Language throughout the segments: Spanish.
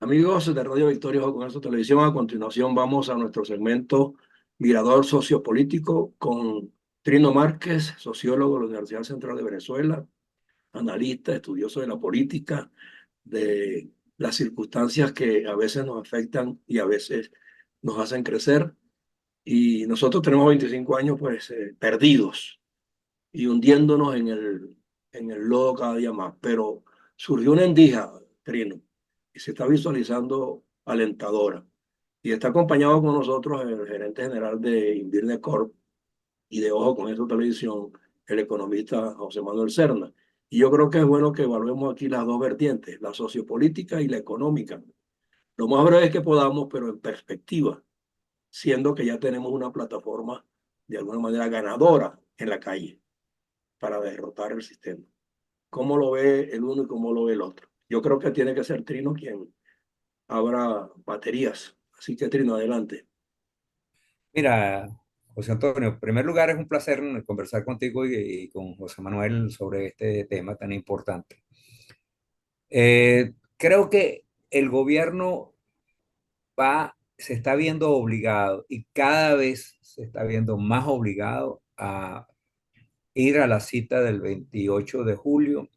Amigos de Radio Victoria con su televisión, a continuación vamos a nuestro segmento Mirador Sociopolítico con Trino Márquez, sociólogo de la Universidad Central de Venezuela, analista, estudioso de la política, de las circunstancias que a veces nos afectan y a veces nos hacen crecer. Y nosotros tenemos 25 años pues perdidos y hundiéndonos en el lodo cada día más. Pero surgió una endija, Trino, y se está visualizando alentadora. Y está acompañado con nosotros el gerente general de Invirne Corp y de Ojo con Esto Televisión, el economista José Manuel Serna. Y yo creo que es bueno que evaluemos aquí las dos vertientes, la sociopolítica y la económica. Lo más breve que podamos, pero en perspectiva, siendo que ya tenemos una plataforma de alguna manera ganadora en la calle para derrotar el sistema. ¿Cómo lo ve el uno y cómo lo ve el otro? Yo creo que tiene que ser Trino quien abra baterías. Así que Trino, adelante. Mira, José Antonio, en primer lugar es un placer conversar contigo y con José Manuel sobre este tema tan importante. Creo que el gobierno se está viendo obligado y cada vez se está viendo más obligado a ir a la cita del 28 de julio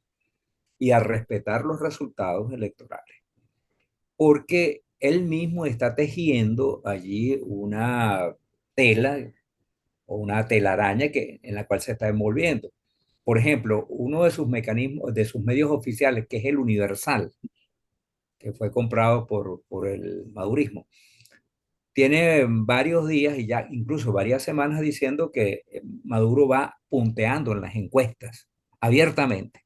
y a respetar los resultados electorales, porque él mismo está tejiendo allí una tela o una telaraña en la cual se está envolviendo. Por ejemplo, uno de sus mecanismos, de sus medios oficiales, que es el Universal, que fue comprado por el madurismo, tiene varios días y ya incluso varias semanas diciendo que Maduro va punteando en las encuestas abiertamente,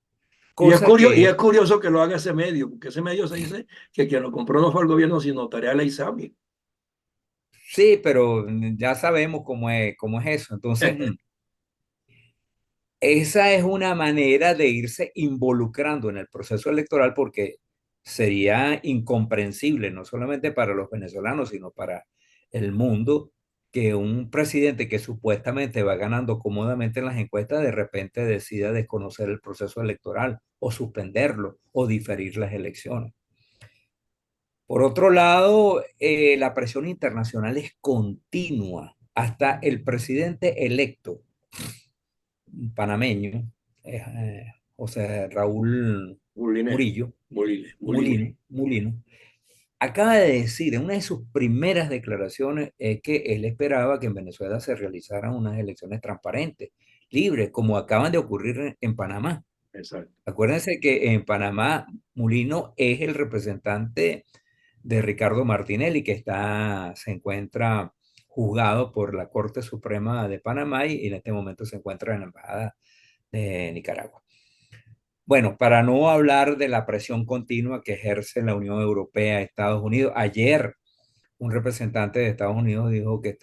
cosa Y es que curioso que lo haga ese medio, porque ese medio se dice que quien lo compró no fue el gobierno, sino Tarea la Isami. sí, pero ya sabemos cómo es eso. Entonces, esa es una manera de irse involucrando en el proceso electoral porque sería incomprensible, no solamente para los venezolanos, sino para el mundo, que un presidente que supuestamente va ganando cómodamente en las encuestas de repente decida desconocer el proceso electoral o suspenderlo o diferir las elecciones. Por otro lado, la presión internacional es continua. Hasta el presidente electo panameño, José Raúl Muline, Murillo, Muline. Mulino, acaba de decir en una de sus primeras declaraciones que él esperaba que en Venezuela se realizaran unas elecciones transparentes, libres, como acaban de ocurrir en Panamá. Exacto. Acuérdense que en Panamá Mulino es el representante de Ricardo Martinelli, que se encuentra juzgado por la Corte Suprema de Panamá y en este momento se encuentra en la Embajada de Nicaragua. Bueno, para no hablar de la presión continua que ejerce la Unión Europea, Estados Unidos, ayer un representante de Estados Unidos dijo que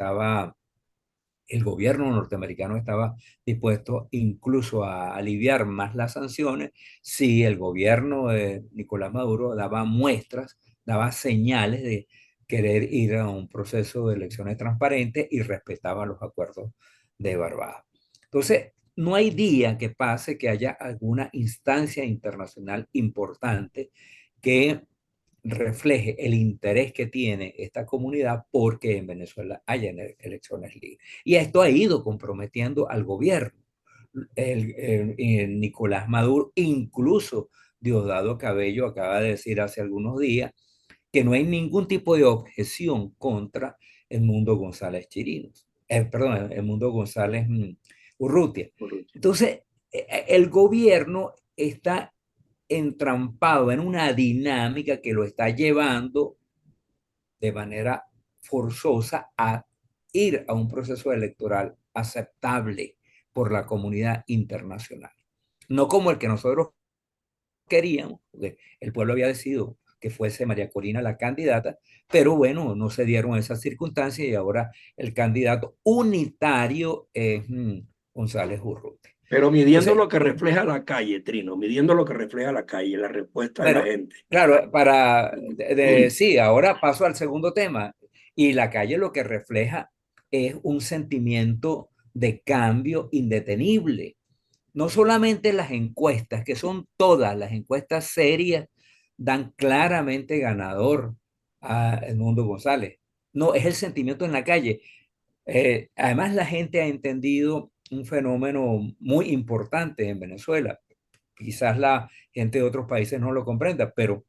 el gobierno norteamericano estaba dispuesto incluso a aliviar más las sanciones si el gobierno de Nicolás Maduro daba muestras, daba señales de querer ir a un proceso de elecciones transparentes y respetaba los acuerdos de Barbados. Entonces, no hay día que pase que haya alguna instancia internacional importante que refleje el interés que tiene esta comunidad porque en Venezuela haya elecciones libres. Y esto ha ido comprometiendo al gobierno. Nicolás Maduro, incluso Diosdado Cabello acaba de decir hace algunos días que no hay ningún tipo de objeción contra el Mundo González Chirinos, perdón, el Mundo González Urrutia. Entonces, el gobierno está entrampado en una dinámica que lo está llevando de manera forzosa a ir a un proceso electoral aceptable por la comunidad internacional. No como el que nosotros queríamos, porque el pueblo había decidido que fuese María Corina la candidata, pero bueno, no se dieron esas circunstancias y ahora el candidato unitario es González Urrutia. Pero midiendo Entonces, lo que refleja la calle, Trino, midiendo lo que refleja la calle, la respuesta de la bueno, gente. claro, sí, ahora paso al segundo tema. Y la calle lo que refleja es un sentimiento de cambio indetenible. No solamente las encuestas, que son todas las encuestas serias, dan claramente ganador a Edmundo González. No, es el sentimiento en la calle. Además, la gente ha entendido un fenómeno muy importante en Venezuela. Quizás la gente de otros países no lo comprenda, pero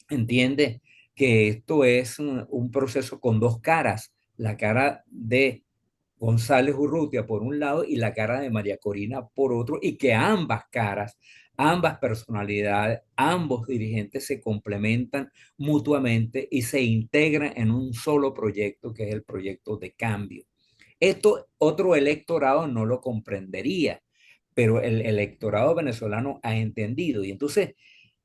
entiende que esto es un proceso con dos caras, la cara de González Urrutia por un lado y la cara de María Corina por otro, y que ambas caras, ambas personalidades, ambos dirigentes se complementan mutuamente y se integran en un solo proyecto que es el proyecto de cambio. Esto otro electorado no lo comprendería, pero el electorado venezolano ha entendido y entonces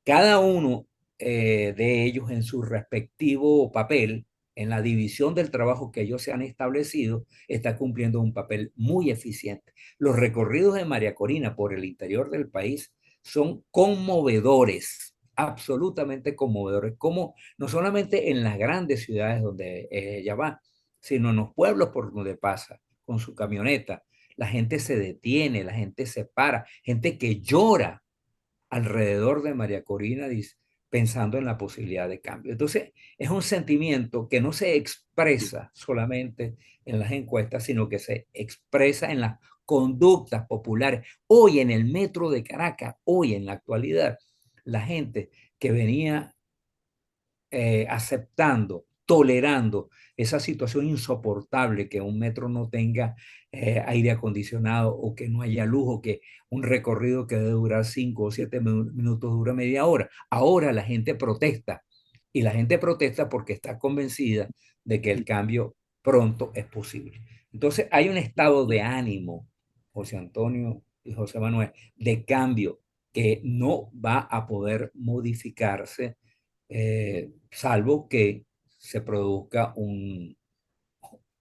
cada uno de ellos en su respectivo papel, en la división del trabajo que ellos se han establecido, está cumpliendo un papel muy eficiente. Los recorridos de María Corina por el interior del país son conmovedores, absolutamente conmovedores, como no solamente en las grandes ciudades donde ella va, sino en los pueblos por donde pasa con su camioneta. La gente se detiene, la gente se para, gente que llora alrededor de María Corina pensando en la posibilidad de cambio. Entonces, es un sentimiento que no se expresa solamente en las encuestas, sino que se expresa en las conductas populares. Hoy en el metro de Caracas, hoy en la actualidad, la gente que venía aceptando, tolerando esa situación insoportable que un metro no tenga aire acondicionado o que no haya luz o que un recorrido que debe durar 5 o 7 minutos dura media hora. Ahora la gente protesta y la gente protesta porque está convencida de que el cambio pronto es posible. Entonces hay un estado de ánimo, José Antonio y José Manuel, de cambio que no va a poder modificarse salvo que se produzca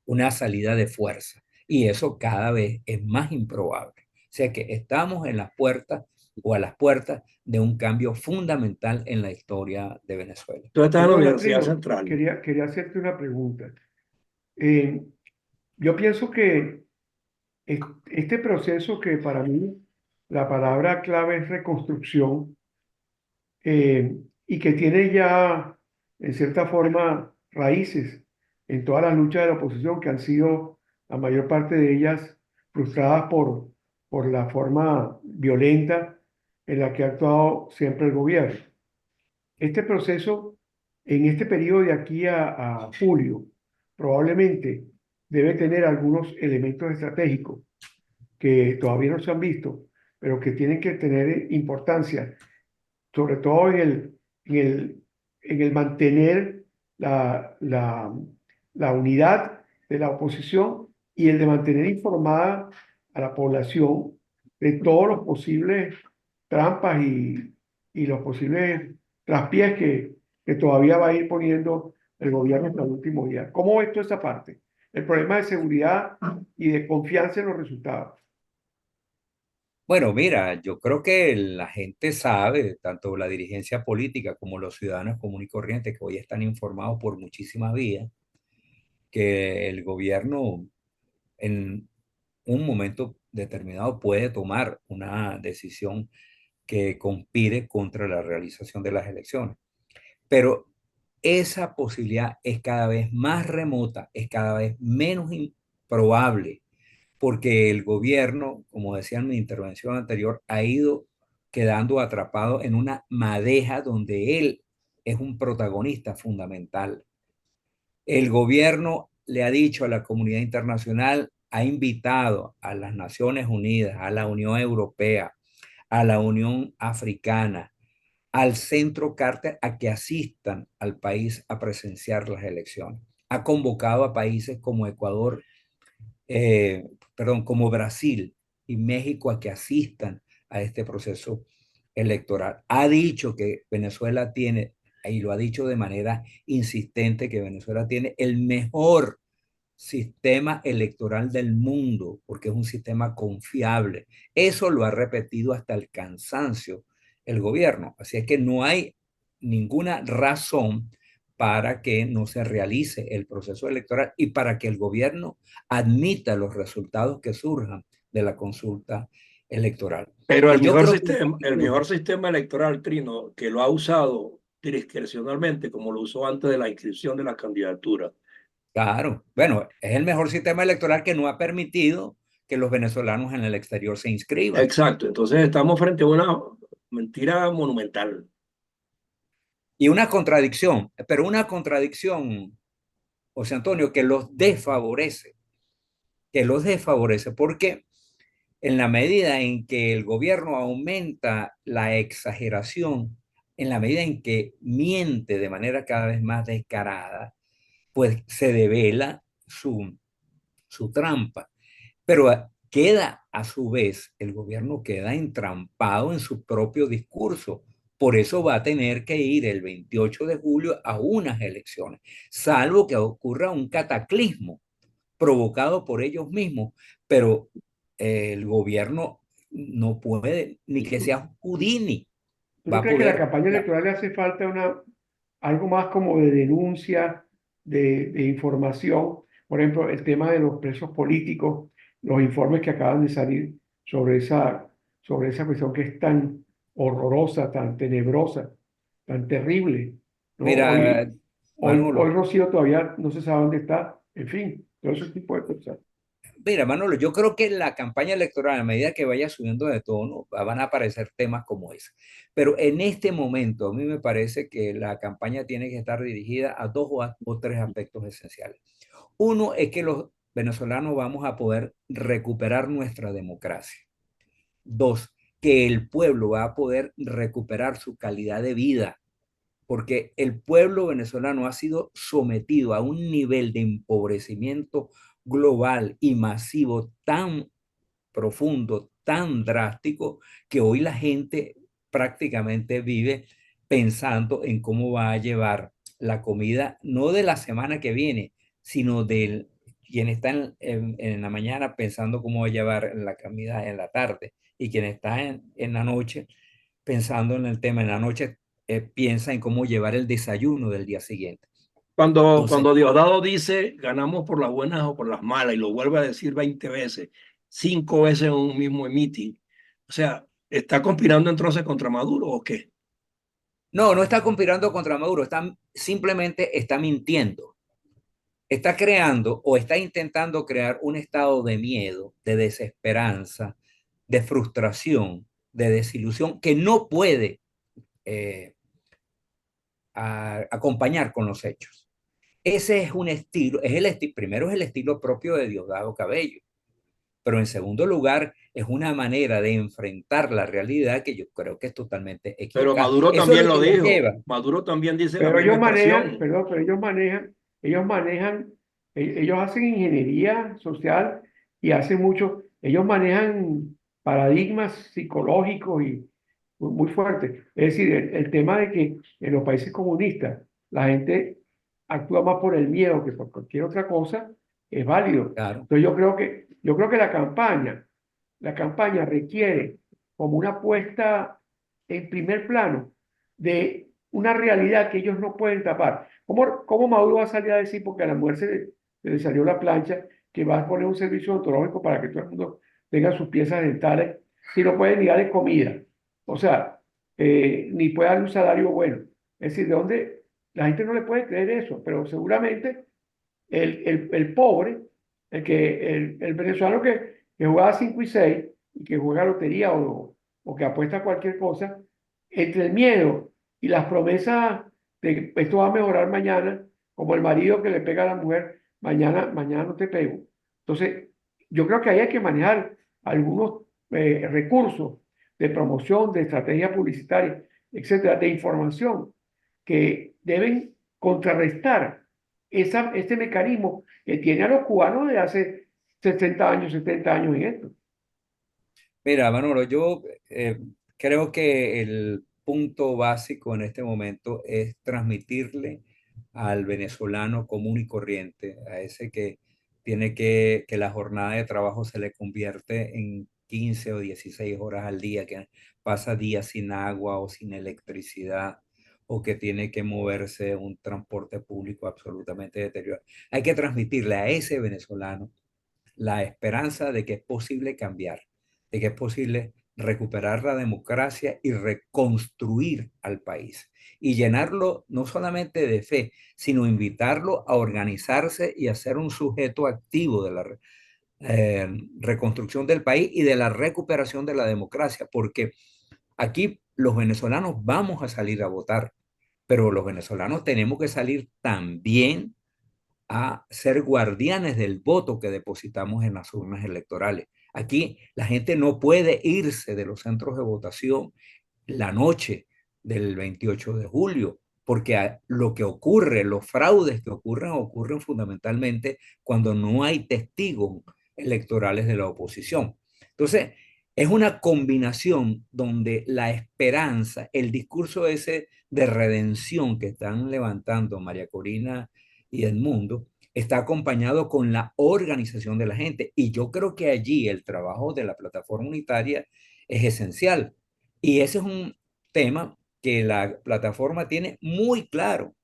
una salida de fuerza. Y eso cada vez es más improbable. O sea que estamos en las puertas o a las puertas de un cambio fundamental en la historia de Venezuela. Tú estás en la Perdona, Universidad Trino, Central. quería hacerte una pregunta. Eh, yo pienso que este proceso que para mí la palabra clave es reconstrucción, y que tiene ya, en cierta forma, raíces en todas las luchas de la oposición que han sido, la mayor parte de ellas, frustradas por la forma violenta en la que ha actuado siempre el gobierno. Este proceso, en este periodo de aquí a julio, probablemente debe tener algunos elementos estratégicos que todavía no se han visto, pero que tienen que tener importancia, sobre todo en el mantener la unidad de la oposición y el de mantener informada a la población de todos los posibles trampas y los posibles traspiés que todavía va a ir poniendo el gobierno hasta el último día. ¿Cómo ves tú esa parte? El problema de seguridad y de confianza en los resultados. Bueno, mira, yo creo que la gente sabe, tanto la dirigencia política como los ciudadanos comunes y corrientes que hoy están informados por muchísimas vías, que el gobierno en un momento determinado puede tomar una decisión que conspire contra la realización de las elecciones. Pero esa posibilidad es cada vez más remota, es cada vez menos probable, porque el gobierno, como decía en mi intervención anterior, ha ido quedando atrapado en una madeja donde él es un protagonista fundamental. El gobierno le ha dicho a la comunidad internacional, ha invitado a las Naciones Unidas, a la Unión Europea, a la Unión Africana, al Centro Carter a que asistan al país a presenciar las elecciones. Ha convocado a países como Ecuador, como Brasil y México a que asistan a este proceso electoral. Ha dicho que Venezuela tiene, y lo ha dicho de manera insistente, que Venezuela tiene el mejor sistema electoral del mundo, porque es un sistema confiable. Eso lo ha repetido hasta el cansancio el gobierno. Así es que no hay ninguna razón para que no se realice el proceso electoral y para que el gobierno admita los resultados que surjan de la consulta electoral. Pero Y yo creo que el mejor sistema electoral, Trino, que lo ha usado discrecionalmente, como lo usó antes de la inscripción de la candidatura. Claro, bueno, es el mejor sistema electoral que no ha permitido que los venezolanos en el exterior se inscriban. Exacto, entonces estamos frente a una mentira monumental. Y una contradicción, pero una contradicción, José Antonio, que los desfavorece, porque en la medida en que el gobierno aumenta la exageración, en la medida en que miente de manera cada vez más descarada, pues se devela su trampa. Pero queda, a su vez, el gobierno queda entrampado en su propio discurso. Por eso va a tener que ir el 28 de julio a unas elecciones, salvo que ocurra un cataclismo provocado por ellos mismos. Pero el gobierno no puede, ni que sea Houdini, ¿Tú va no a crees que a la poder. campaña electoral le hace falta algo más como de denuncia, de información? Por ejemplo, el tema de los presos políticos, los informes que acaban de salir sobre esa cuestión que es tan horrorosa, tan tenebrosa, tan terrible, ¿no? Mira, Hoy Manolo, Rocío todavía no se sabe dónde está, en fin, todo ese tipo de cosas. Mira, Manolo, yo creo que en la campaña electoral, a medida que vaya subiendo de tono, van a aparecer temas como ese. Pero en este momento, a mí me parece que la campaña tiene que estar dirigida a o tres aspectos esenciales. Uno es que los venezolanos vamos a poder recuperar nuestra democracia. Dos, que el pueblo va a poder recuperar su calidad de vida, porque el pueblo venezolano ha sido sometido a un nivel de empobrecimiento global y masivo tan profundo, tan drástico, que hoy la gente prácticamente vive pensando en cómo va a llevar la comida, no de la semana que viene, sino del quien está en la mañana pensando cómo va a llevar la comida en la tarde y quien está en la noche pensando en el tema en la noche, piensa en cómo llevar el desayuno del día siguiente. Entonces, Cuando Diosdado dice ganamos por las buenas o por las malas, y lo vuelve a decir 20 veces, 5 veces en un mismo meeting, o sea, ¿está conspirando entonces contra Maduro o qué? no está conspirando contra Maduro, simplemente está mintiendo. Está creando o está intentando crear un estado de miedo, de desesperanza, de frustración, de desilusión que no puede eh, acompañar con los hechos. Ese es un estilo, primero es el estilo propio de Diosdado Cabello, pero en segundo lugar es una manera de enfrentar la realidad que yo creo que es totalmente Pero equivocada. Maduro Eso es también lo lo que nos dijo. lleva. Maduro también dice la Pero misma ellos manejan, expresión. perdón, pero ellos manejan, ellos hacen ingeniería social y hacen mucho, ellos manejan paradigmas psicológicos y muy fuertes. Es decir, el tema de que en los países comunistas la gente actúa más por el miedo que por cualquier otra cosa, es válido. Claro, Entonces yo creo que la campaña requiere como una puesta en primer plano de una realidad que ellos no pueden tapar. ¿Cómo Maduro va a salir a decir, porque a la mujer se le salió la plancha, que va a poner un servicio odontológico para que todo el mundo tenga sus piezas dentales, si no puede ni darle comida? O sea, ni puede darle un salario bueno. Es decir, ¿de dónde? La gente no le puede creer eso, pero seguramente el pobre, el venezolano que juega 5 y 6 y que juega lotería o que apuesta a cualquier cosa, entre el miedo y las promesas de que esto va a mejorar mañana, como el marido que le pega a la mujer, mañana no te pego. Entonces, yo creo que ahí hay que manejar algunos recursos de promoción, de estrategia publicitaria, etcétera, de información que deben contrarrestar este mecanismo que tiene a los cubanos de hace 60 años, 70 años en esto. mira, Manolo, yo creo que el punto básico en este momento es transmitirle al venezolano común y corriente, a ese que tiene que la jornada de trabajo se le convierte en 15 o 16 horas al día, que pasa días sin agua o sin electricidad, o que tiene que moverse en un transporte público absolutamente deteriorado. Hay que transmitirle a ese venezolano la esperanza de que es posible cambiar, de que es posible recuperar la democracia y reconstruir al país. Y llenarlo no solamente de fe, sino invitarlo a organizarse y a ser un sujeto activo de la reconstrucción del país y de la recuperación de la democracia, porque aquí los venezolanos vamos a salir a votar, pero los venezolanos tenemos que salir también a ser guardianes del voto que depositamos en las urnas electorales. Aquí la gente no puede irse de los centros de votación la noche del 28 de julio, porque lo que ocurre, los fraudes que ocurren, ocurren fundamentalmente cuando no hay testigos electorales de la oposición. Entonces, es una combinación donde la esperanza, el discurso ese de redención que están levantando María Corina y Edmundo, está acompañado con la organización de la gente. Y yo creo que allí el trabajo de la plataforma unitaria es esencial. Y ese es un tema que la plataforma tiene muy claro.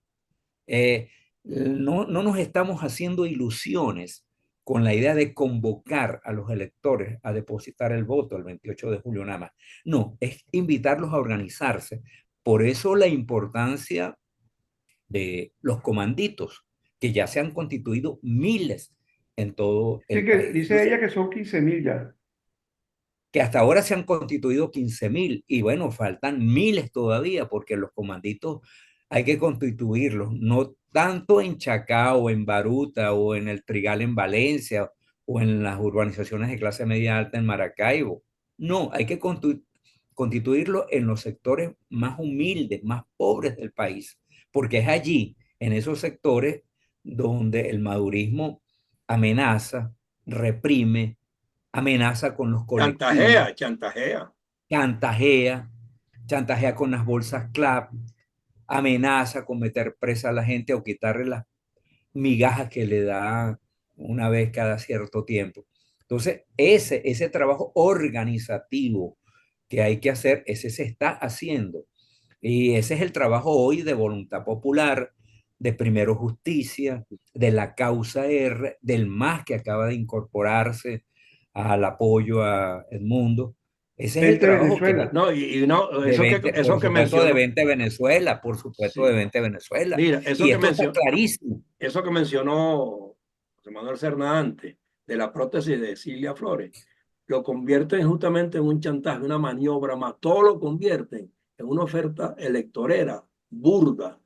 No nos estamos haciendo ilusiones con la idea de convocar a los electores a depositar el voto el 28 de julio nada más. No, es invitarlos a organizarse. Por eso la importancia de los comanditos, que ya se han constituido miles en todo Sí el que país. dice ella que son 15.000 ya. Que hasta ahora se han constituido 15.000 y bueno, faltan miles todavía porque los comanditos hay que constituirlos, no tanto en Chacao, en Baruta o en el Trigal en Valencia o en las urbanizaciones de clase media alta en Maracaibo. No, hay que constituirlo en los sectores más humildes, más pobres del país, porque es allí, en esos sectores, donde el madurismo amenaza, reprime, amenaza con los colectivos, Chantajea, chantajea. chantajea, chantajea con las bolsas CLAP, amenaza con meter presa a la gente o quitarle las migajas que le da una vez cada cierto tiempo. Entonces, ese trabajo organizativo que hay que hacer, ese se está haciendo. Y ese es el trabajo hoy de Voluntad Popular, de Primero Justicia, de la Causa R, del MAS que acaba de incorporarse al apoyo a Edmundo. Ese es el Vente trabajo que Venezuela. No, y no, de 20, eso por que supuesto, de mencionó, 20 Venezuela, por supuesto, de sí, 20 Venezuela. mira, Y esto está clarísimo. eso que mencionó José Manuel Cerna antes, de la prótesis de Cilia Flores, lo convierten justamente en un chantaje, una maniobra más, todo lo convierten en una oferta electorera, burda,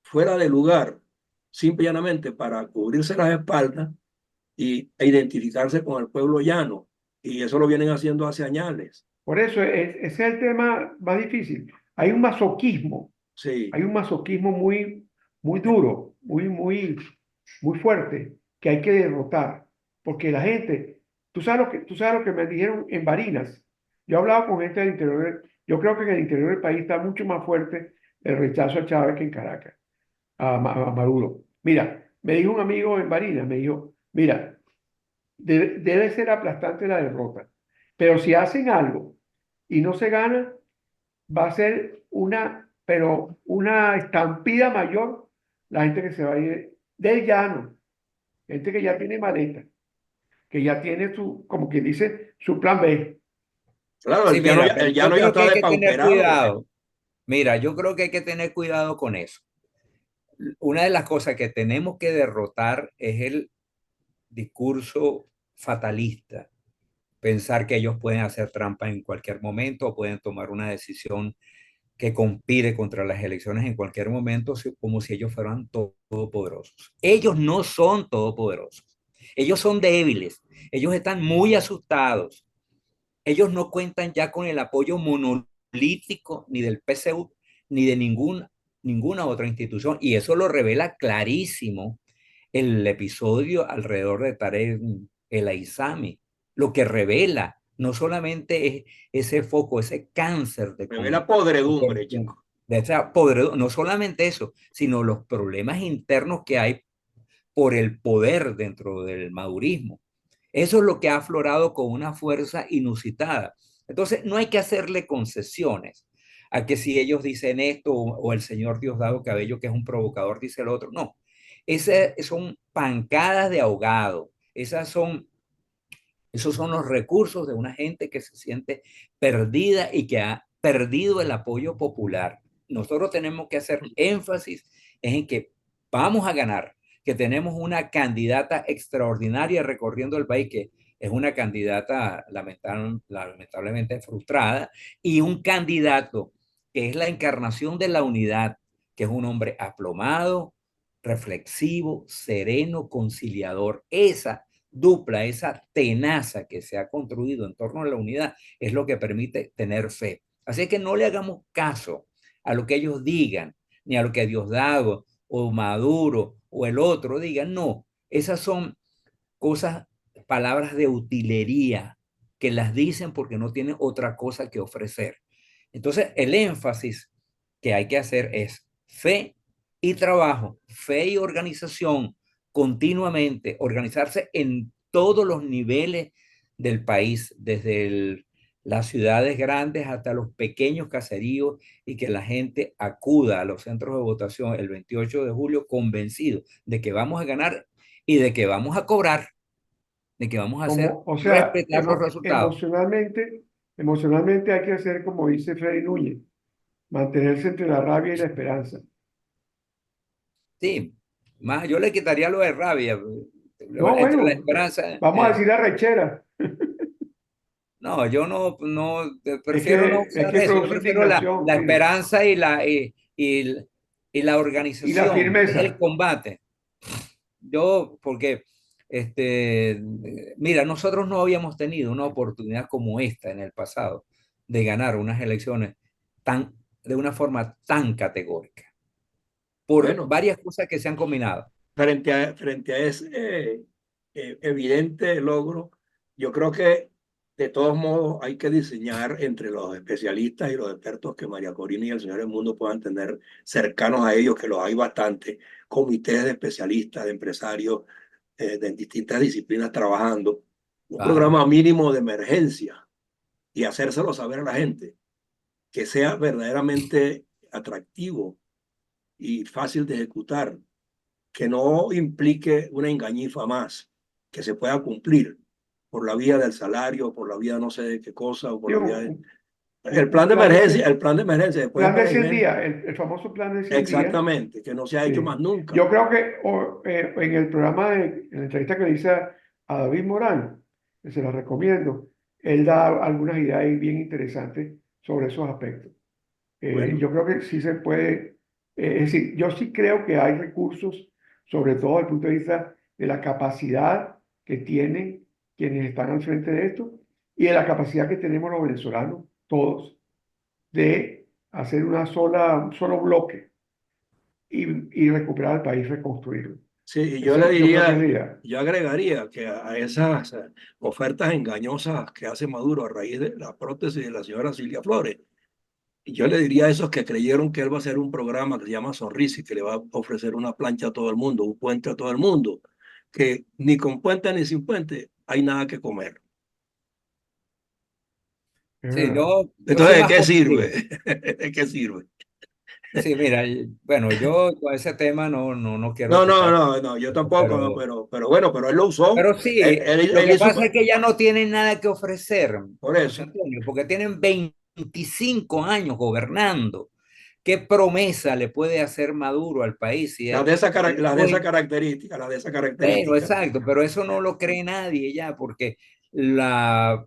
fuera de lugar, simple y llanamente para cubrirse las espaldas e identificarse con el pueblo llano. Y eso lo vienen haciendo hace años. Por eso ese es el tema más difícil. Sí, Hay un masoquismo muy, muy duro, muy fuerte, que hay que derrotar. Porque la gente, tú sabes lo que me dijeron en Barinas. Yo he hablado con gente del interior, yo creo que en el interior del país está mucho más fuerte el rechazo a Chávez que en Caracas, a Maduro. Mira, me dijo un amigo en Barinas, me dijo, mira, debe ser aplastante la derrota, pero si hacen algo y no se gana, va a ser pero una estampida mayor la gente que se va a ir del llano, gente que ya tiene maleta, que ya tiene como quien dice, su plan B. Sí, mira, pero el yo llano ya creo que está hay que tener depauperado. cuidado. Mira, yo creo que hay que tener cuidado con eso. Una de las cosas que tenemos que derrotar es el discurso fatalista, pensar que ellos pueden hacer trampa en cualquier momento o pueden tomar una decisión que conspire contra las elecciones en cualquier momento, como si ellos fueran todopoderosos. Ellos no son todopoderosos. Ellos son débiles. Ellos están muy asustados. Ellos no cuentan ya con el apoyo monolítico ni del PSU ni de ninguna otra institución. Y eso lo revela clarísimo el episodio alrededor de Tarek El Aizami. Lo que revela no solamente es ese foco, ese cáncer Me ve la podredumbre, chico. de esa no solamente eso, sino los problemas internos que hay por el poder dentro del madurismo. Eso es lo que ha aflorado con una fuerza inusitada. Entonces, no hay que hacerle concesiones a que si ellos dicen esto o el señor Diosdado Cabello, que es un provocador, dice el otro. No, esas son pancadas de ahogado. Esas son Esos son los recursos de una gente que se siente perdida y que ha perdido el apoyo popular. Nosotros tenemos que hacer énfasis en que vamos a ganar, que tenemos una candidata extraordinaria recorriendo el país, que es una candidata lamentablemente frustrada, y un candidato que es la encarnación de la unidad, que es un hombre aplomado, reflexivo, sereno, conciliador. Esa dupla, esa tenaza que se ha construido en torno a la unidad es lo que permite tener fe. Así que no le hagamos caso a lo que ellos digan, ni a lo que Diosdado o Maduro o el otro digan. No, esas son cosas, palabras de utilería que las dicen porque no tienen otra cosa que ofrecer. Entonces, el énfasis que hay que hacer es fe y trabajo, fe y organización continuamente, organizarse en todos los niveles del país, desde las ciudades grandes hasta los pequeños caseríos, y que la gente acuda a los centros de votación el 28 de julio convencido de que vamos a ganar y de que vamos a cobrar, de que vamos a hacer Como, o sea, respetar los resultados. emocionalmente hay que hacer como dice Freddy Núñez, mantenerse entre la rabia y la esperanza. Sí, más yo le quitaría lo de rabia, No, entre la bueno, esperanza. vamos a decir arrechera. No, yo no, Es prefiero no que, es usar que eso. Yo produce prefiero indignación, la Trino. esperanza y la Y la organización, que es el firmeza. combate. Porque, mira, nosotros no habíamos tenido una oportunidad como esta en el pasado de ganar unas elecciones de una forma tan categórica, por Bueno, varias cosas que se han combinado. frente a ese evidente logro, yo creo que de todos modos hay que diseñar entre los especialistas y los expertos que María Corina y el señor El Mundo puedan tener cercanos a ellos, que los hay bastante, comités de especialistas, de empresarios de distintas disciplinas trabajando, un Claro. programa mínimo de emergencia y hacérselo saber a la gente, que sea verdaderamente atractivo y fácil de ejecutar, que no implique una engañifa más, que se pueda cumplir por la vía del salario, por la vía no sé de qué cosa, o por la Digo, vía de... un plan de 100, El plan de emergencia después plan del de 100 PDM, días, el famoso plan de 100 días. exactamente, que no se ha hecho Sí. más nunca. Yo creo que en el programa, en la entrevista que le hice a David Morán, que se la recomiendo, él da algunas ideas ahí bien interesantes sobre esos aspectos. Bueno, Yo creo que sí se puede, es decir, yo sí creo que hay recursos, sobre todo desde el punto de vista de la capacidad que tienen quienes están al frente de esto y de la capacidad que tenemos los venezolanos, todos, de hacer un solo bloque y recuperar el país, reconstruirlo. sí, y yo le Eso yo creo que es diría, la idea. yo agregaría que a esas ofertas engañosas que hace Maduro a raíz de la prótesis de la señora Silvia Flores, y yo le diría a esos que creyeron que él va a hacer un programa que se llama Sonrisa y que le va a ofrecer una plancha a todo el mundo, un puente a todo el mundo, que ni con puente ni sin puente hay nada que comer. Es Sí, verdad. yo soy Entonces, ¿de más qué positivo. sirve? ¿De qué sirve? Sí, mira, bueno, yo con ese tema no quiero No, no, tocar, no, no, yo tampoco, no, pero, pero bueno, pero él lo usó. pero sí, lo Él que hizo pasa es que ya no tienen nada que ofrecer, por José eso. Antonio, porque tienen 25 años gobernando. ¿Qué promesa le puede hacer Maduro al país si él, Las de esa hoy? característica, las de esa Bueno, característica. exacto, pero eso no lo cree nadie ya, porque la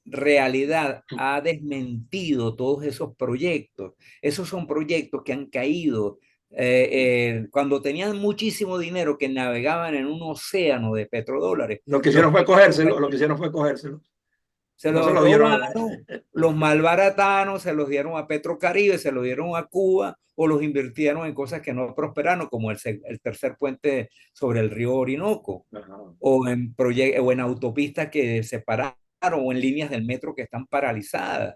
realidad ha desmentido todos esos proyectos. Esos son proyectos que han caído cuando tenían muchísimo dinero, que navegaban en un océano de petrodólares. Lo que hicieron Los fue pequeños cogérselo, lo que países hicieron fue cogérselo. se No se los lo dieron a la... robaron, los malbarataron, se los dieron a Petrocaribe, se los dieron a Cuba, o los invirtieron en cosas que no prosperaron, como el tercer puente sobre el río Orinoco, Ajá. o en autopistas que se pararon, o en líneas del metro que están paralizadas,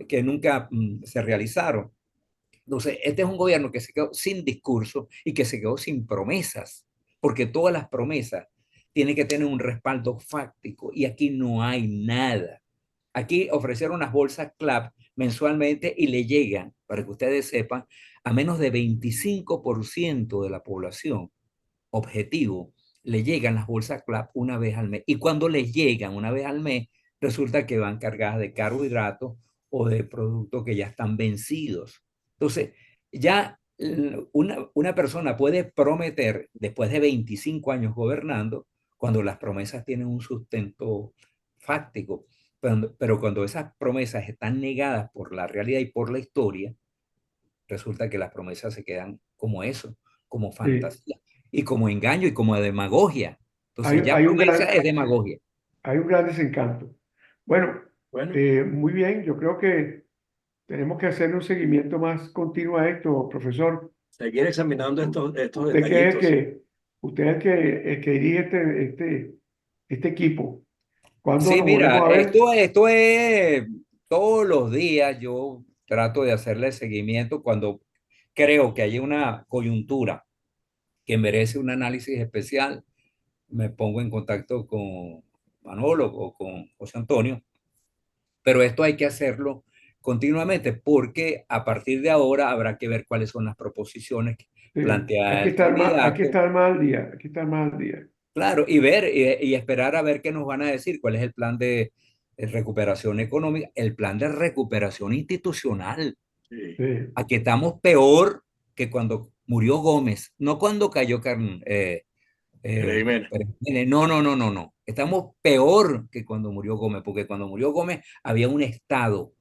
que nunca se realizaron. Entonces, este es un gobierno que se quedó sin discurso y que se quedó sin promesas, porque todas las promesas tienen que tener un respaldo fáctico, y aquí no hay nada. Aquí ofrecieron unas bolsas CLAP mensualmente y le llegan, para que ustedes sepan, a menos de 25% de la población objetivo le llegan las bolsas CLAP una vez al mes. Y cuando les llegan una vez al mes, resulta que van cargadas de carbohidratos o de productos que ya están vencidos. Entonces, ya una persona puede prometer, después de 25 años gobernando, cuando las promesas tienen un sustento fáctico, pero cuando esas promesas están negadas por la realidad y por la historia, resulta que las promesas se quedan como eso, como Sí. fantasía y como engaño y como demagogia. Hay, Entonces ya hay un promesa gran, es demagogia. hay un gran desencanto. Bueno, Bueno, muy bien, yo creo que tenemos que hacer un seguimiento más continuo a esto, profesor. seguir examinando U- estos Usted que es el detallitos. que, usted es el que dirige este equipo. ¿Cuándo Sí, nos mira, volvemos a ver? esto es todos los días yo trato de hacerle seguimiento cuando creo que hay una coyuntura que merece un análisis especial. Me pongo en contacto con Manolo o con José Antonio, pero esto hay que hacerlo continuamente porque a partir de ahora habrá que ver cuáles son las proposiciones que Hay plantea que el estar más, hay que candidato. estar más al día, hay que estar más al día. Claro, y ver y esperar a ver qué nos van a decir, cuál es el plan de recuperación económica, el plan de recuperación institucional. Sí. Sí. Aquí estamos peor que cuando murió Gómez, no cuando cayó Jiménez. Pérez Jiménez. No, no, no, no, no. Estamos peor que cuando murió Gómez, porque cuando murió Gómez había un Estado,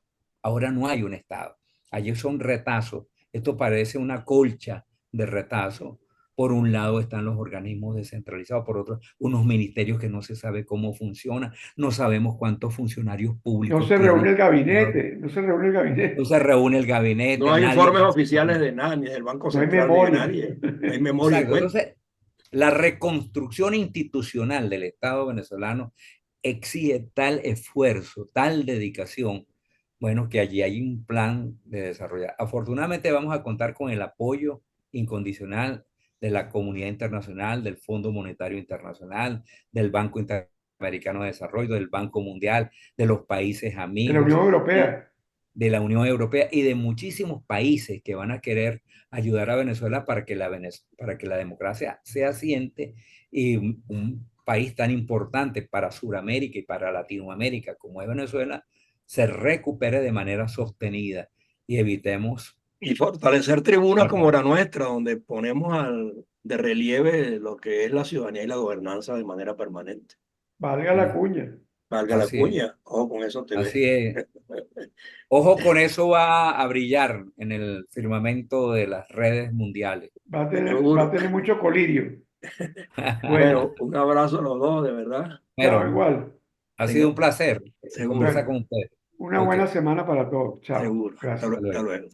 ahora no hay un Estado. Allí son retazos. Esto parece una colcha de retazos. Por un lado están los organismos descentralizados, por otro, unos ministerios que no se sabe cómo funcionan, no sabemos cuántos funcionarios No públicos se tienen. reúne el gabinete, no se reúne el No gabinete, se reúne el No gabinete, hay nadie informes hace. oficiales de nada, ni del Banco no hay Central, ni de memoria. nadie. No hay memoria y Exacto. cuenta. Entonces, la reconstrucción institucional del Estado venezolano exige tal esfuerzo, tal dedicación, bueno, que allí hay un plan de desarrollo. Afortunadamente vamos a contar con el apoyo incondicional de la comunidad internacional, del Fondo Monetario Internacional, del Banco Interamericano de Desarrollo, del Banco Mundial, de los países De la amigos, Unión Europea. de la Unión Europea y de muchísimos países que van a querer ayudar a Venezuela para que para que la democracia se asiente y un país tan importante para Sudamérica y para Latinoamérica como es Venezuela se recupere de manera sostenida y evitemos. Y fortalecer tribunas como la nuestra, donde ponemos de relieve lo que es la ciudadanía y la gobernanza de manera permanente. Valga la cuña. Valga la Así es, cuña, ojo con eso te ve. así es. Ojo con eso va a brillar en el firmamento de las redes mundiales. Va a Seguro. tener mucho colirio. Bueno, Bueno, un abrazo a los dos, de verdad. chao, Pero igual. ha sido Tenga, un placer seguro, conversar Bueno, con ustedes. una Ok, buena semana para todos. Chao. seguro. Gracias. hasta Hasta luego. luego.